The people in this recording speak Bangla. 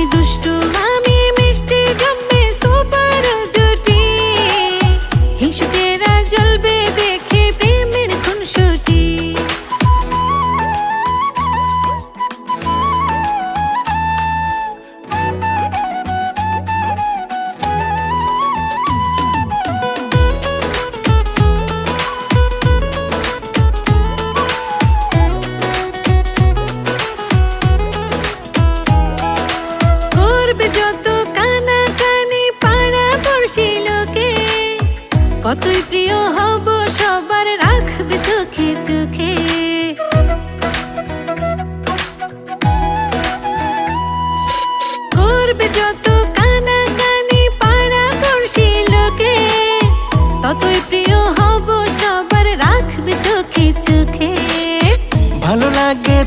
তুমি দুষ্টু আমি মিষ্টি জমবে সুপার জুটি, হিংসুকেরা জ্বলবে দেখে প্রেমের খুনসুটি। কতই প্রিয় হব সবার রাখবে চোখে চোখে। করবে যত কানাকানি পাড়া পড়শি লোকে, ততই প্রিয় হব সবার রাখবে চোখে চোখে। ভালো লাগে